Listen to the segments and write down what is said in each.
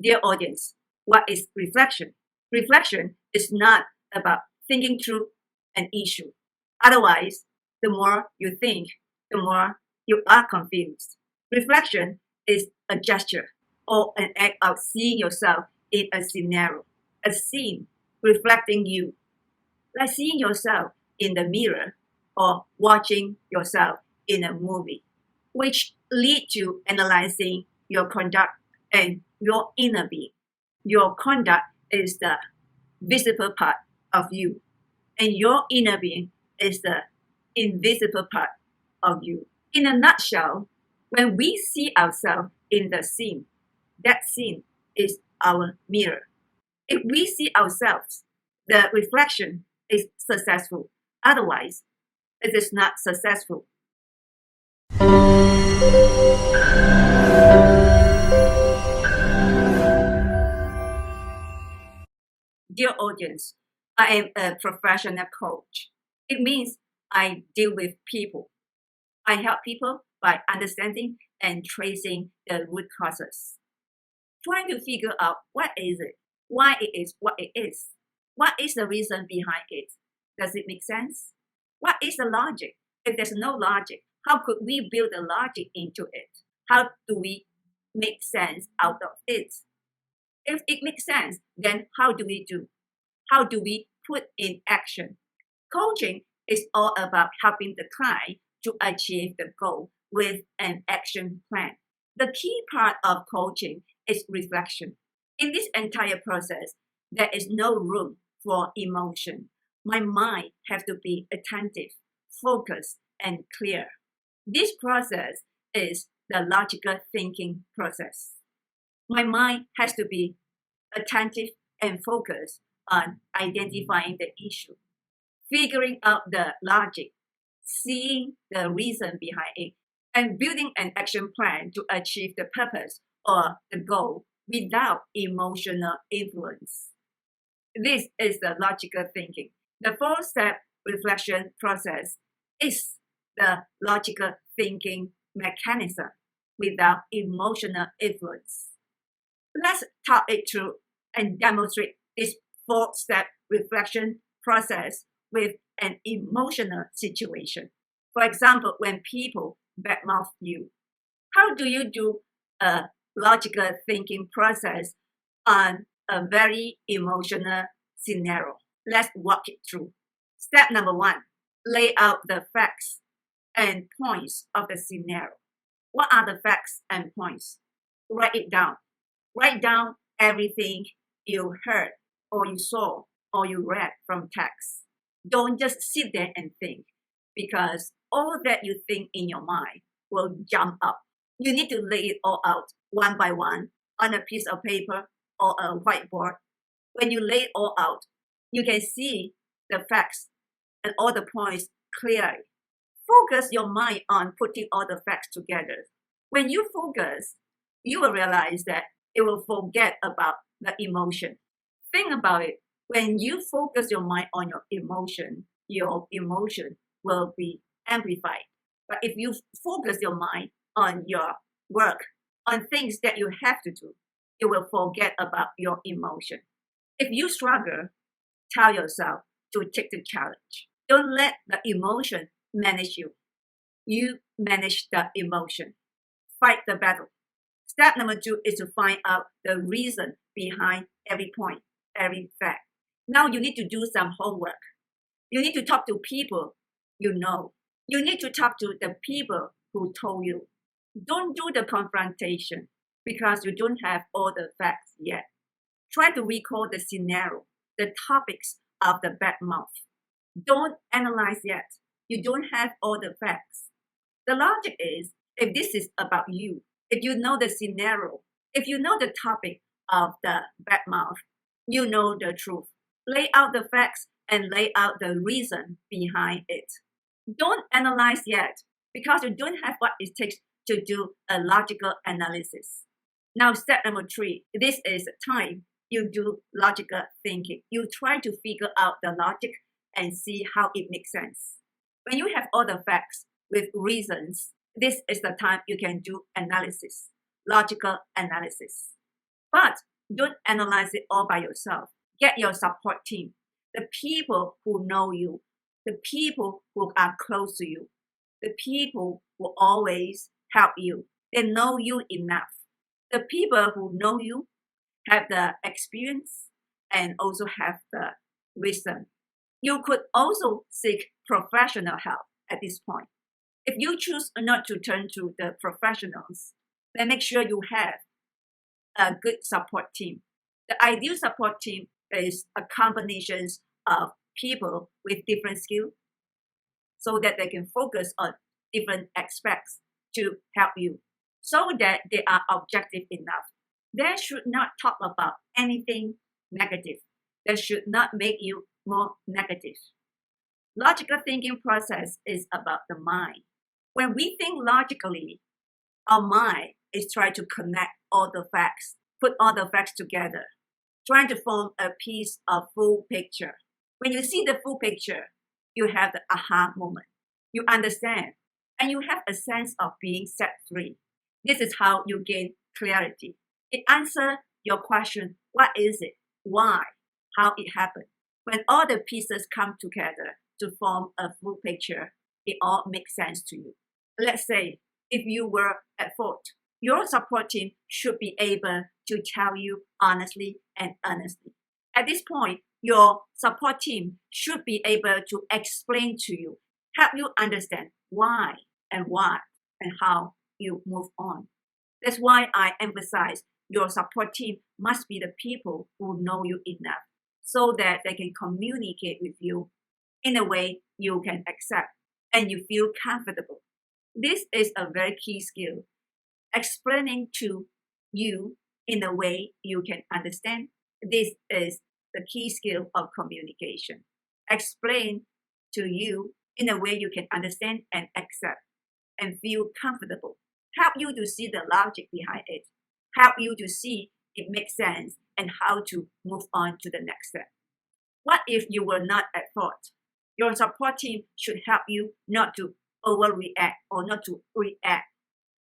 Dear audience, what is reflection? Reflection is not about thinking through an issue. Otherwise, the more you think, the more you are confused. Reflection is a gesture or an act of seeing yourself in a scenario, a scene reflecting you, like seeing yourself in the mirror or watching yourself in a movie, which lead to analyzing your conduct and your inner being. Your conduct is the visible part of you, and your inner being is the invisible part of you. In a nutshell, when we see ourselves in the scene, that scene is our mirror. If we see ourselves, the reflection is successful. Otherwise, it is not successful. Dear audience, I am a professional coach. It means I deal with people. I help people by understanding and tracing the root causes, trying to figure out what is it, why it is what it is, what is the reason behind it. Does it make sense? What is the logic? If there's no logic, how could we build the logic into it? How do we make sense out of it? If it makes sense, then how do we do? How do we put in action? Coaching is all about helping the client to achieve the goal with an action plan. The key part of coaching is reflection. In this entire process, there is no room for emotion. My mind has to be attentive, focused, and clear. This process is the logical thinking process. My mind has to be attentive and focused on identifying the issue, figuring out the logic, seeing the reason behind it, and building an action plan to achieve the purpose or the goal without emotional influence. This is the logical thinking. The four-step reflection process is the logical thinking mechanism without emotional influence. Let's talk it through and demonstrate this four-step reflection process with an emotional situation. For example, when people badmouth you, how do you do a logical thinking process on a very emotional scenario? Let's walk it through. Step number one, lay out the facts and points of the scenario. What are the facts and points? Write it down. Write down everything you heard or you saw or you read from text. Don't just sit there and think, because all that you think in your mind will jump up. You need to lay it all out one by one on a piece of paper or a whiteboard. When you lay it all out, you can see the facts and all the points clearly. Focus your mind on putting all the facts together. When you focus, you will realize that it will forget about the emotion. Think about it. When you focus your mind on your emotion will be amplified. But if you focus your mind on your work, on things that you have to do, you will forget about your emotion. If you struggle, tell yourself to take the challenge. Don't let the emotion manage you. You manage the emotion. Fight the battle. Step number two is to find out the reason behind every point, every fact. Now you need to do some homework. You need to talk to people you know. You need to talk to the people who told you. Don't do the confrontation because you don't have all the facts yet. Try to recall the scenario, the topics of the bad mouth. Don't analyze yet. You don't have all the facts. The logic is, if this is about you, if you know the scenario, if you know the topic of the bad mouth, you know the truth. Lay out the facts and lay out the reason behind it. Don't analyze yet because you don't have what it takes to do a logical analysis. Now, step number three, this is the time you do logical thinking. You try to figure out the logic and see how it makes sense. When you have all the facts with reasons, this is the time you can do analysis, logical analysis. But don't analyze it all by yourself. Get your support team, the people who know you, the people who are close to you, the people who always help you. They know you enough. The people who know you have the experience and also have the wisdom. You could also seek professional help at this point. If you choose not to turn to the professionals, then make sure you have a good support team. The ideal support team is a combination of people with different skills so that they can focus on different aspects to help you so that they are objective enough. They should not talk about anything negative. They should not make you more negative. Logical thinking process is about the mind. When we think logically, our mind is trying to connect all the facts, put all the facts together, trying to form a piece of full picture. When you see the full picture, you have the aha moment. You understand, and you have a sense of being set free. This is how you gain clarity. It answers your question, what is it? Why? How it happened? When all the pieces come together to form a full picture, it all makes sense to you. Let's say if you were at fault, your support team should be able to tell you honestly and honestly. At this point, your support team should be able to explain to you, help you understand why and what and how you move on. That's why I emphasize your support team must be the people who know you enough so that they can communicate with you in a way you can accept and you feel comfortable. This is a very key skill. Explaining to you in a way you can understand. This is the key skill of communication. Explain to you in a way you can understand and accept and feel comfortable. Help you to see the logic behind it. Help you to see it makes sense and how to move on to the next step. What if you were not at fault? Your support team should help you not to overreact or not to react.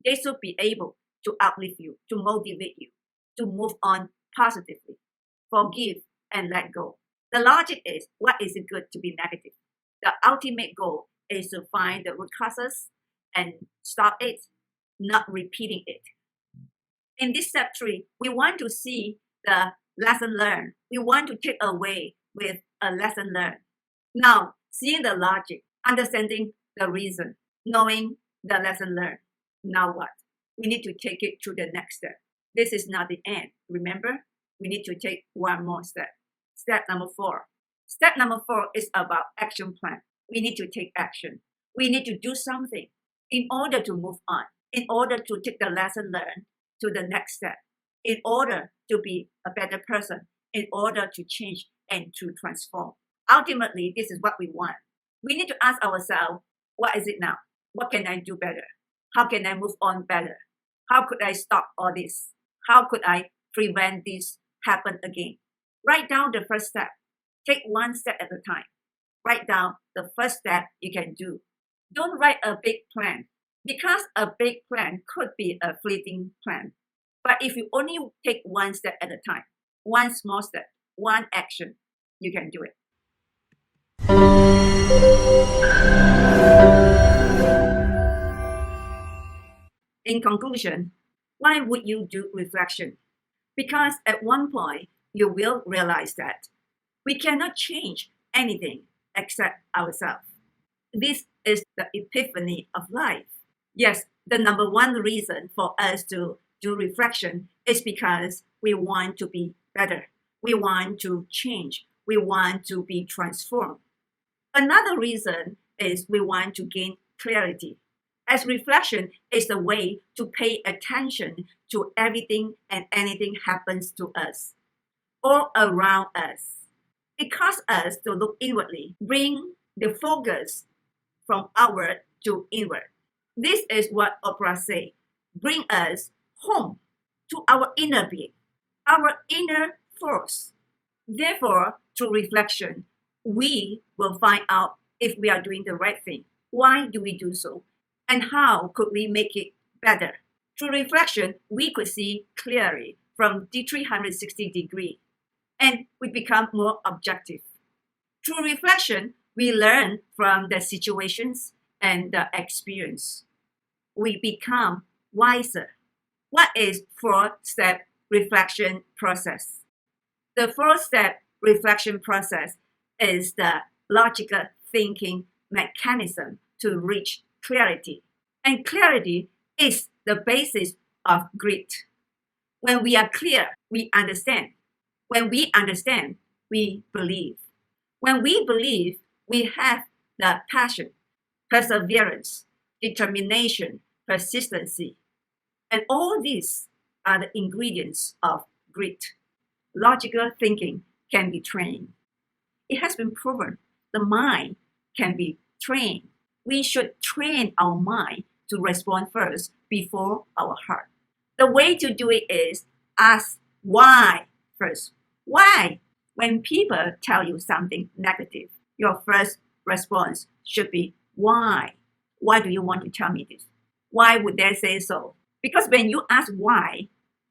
They should be able to uplift you, to motivate you, to move on positively, forgive and let go. The logic is, what is it good to be negative? The ultimate goal is to find the root causes and stop it, not repeating it. In this step 3, we want to see the lesson learned. We want to take away with a lesson learned. Now, seeing the logic, understanding the reason, knowing the lesson learned. Now what? We need to take it to the next step. This is not the end. Remember, we need to take one more step. Step number 4. Step number 4 is about action plan. We need to take action. We need to do something in order to move on, in order to take the lesson learned to the next step, in order to be a better person, in order to change and to transform. Ultimately, this is what we want. We need to ask ourselves, what is it now? What can I do better? How can I move on better? How could I stop all this? How could I prevent this happen again? Write down the first step. Take one step at a time. Write down the first step you can do. Don't write a big plan because a big plan could be a fleeting plan. But if you only take one step at a time, one small step, one action, you can do it. In conclusion, why would you do reflection? Because at one point, you will realize that we cannot change anything except ourselves. This is the epiphany of life. Yes, the number one reason for us to do reflection is because we want to be better. We want to change. We want to be transformed. Another reason is we want to gain clarity. As reflection is the way to pay attention to everything and anything happens to us, all around us. It causes us to look inwardly, bring the focus from outward to inward. This is what opera say, bring us home to our inner being, our inner force. Therefore, through reflection, we will find out if we are doing the right thing. Why do we do so? And how could we make it better? Through reflection, we could see clearly from the 360 degree, and we become more objective. Through reflection, we learn from the situations and the experience. We become wiser. What is four-step reflection process? The four-step reflection process is the logical thinking mechanism to reach clarity. And clarity is the basis of grit. When we are clear, we understand. When we understand, we believe. When we believe, we have the passion, perseverance, determination, persistency. And all these are the ingredients of grit. Logical thinking can be trained. It has been proven the mind can be trained. We should train our mind to respond first before our heart. The way to do it is ask why first. Why? When people tell you something negative, your first response should be why? Why do you want to tell me this? Why would they say so? Because when you ask why,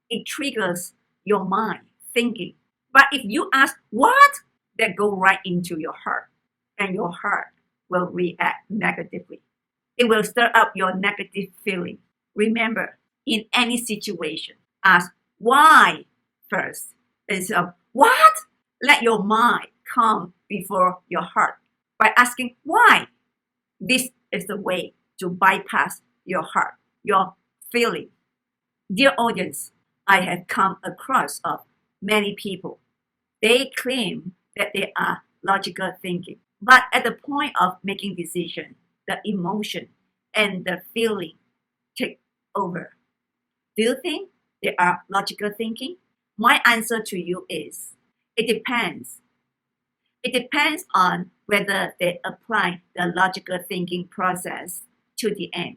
it triggers your mind thinking. But if you ask what, that go right into your heart, and your heart will react negatively. It will stir up your negative feeling. Remember, in any situation, ask why first instead of what. Let your mind come before your heart by asking why. This is the way to bypass your heart, your feeling. Dear audience, I have come across of many people. They claim that they are logical thinking, but at the point of making decision, the emotion and the feeling take over. Do you think they are logical thinking? My answer to you is, it depends. It depends on whether they apply the logical thinking process to the end.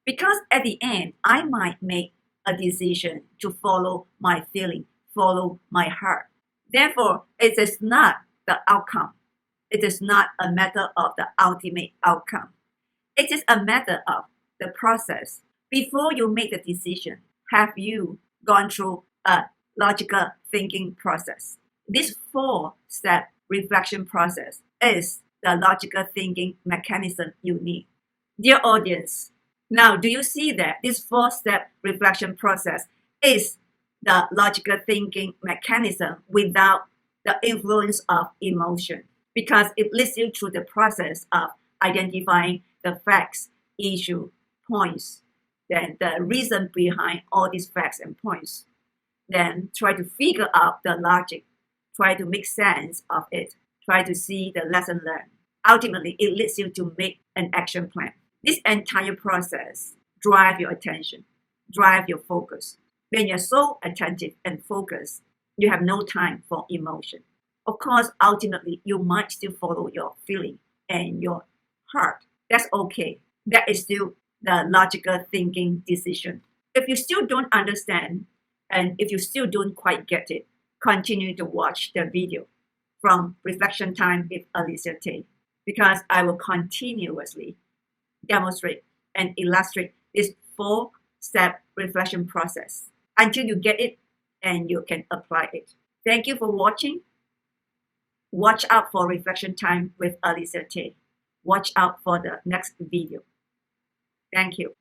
Because at the end, I might make a decision to follow my feeling, follow my heart. Therefore, it is not the outcome. It is not a matter of the ultimate outcome. It is a matter of the process. Before you make the decision, have you gone through a logical thinking process? This four-step reflection process is the logical thinking mechanism you need. Dear audience, now do you see that this four-step reflection process is the logical thinking mechanism without the influence of emotion? Because it leads you through the process of identifying the facts, issue, points, then the reason behind all these facts and points. Then try to figure out the logic, try to make sense of it, try to see the lesson learned. Ultimately, it leads you to make an action plan. This entire process drives your attention, drives your focus. When you're so attentive and focused, you have no time for emotion. Of course, ultimately, you might still follow your feeling and your heart. That's okay. That is still the logical thinking decision. If you still don't understand, and if you still don't quite get it, continue to watch the video from Reflection Time with Elysia Teh, because I will continuously demonstrate and illustrate this four-step reflection process until you get it and you can apply it. Thank you for watching. Watch out for Reflection Time with Elysia Teh. Watch out for the next video. Thank you.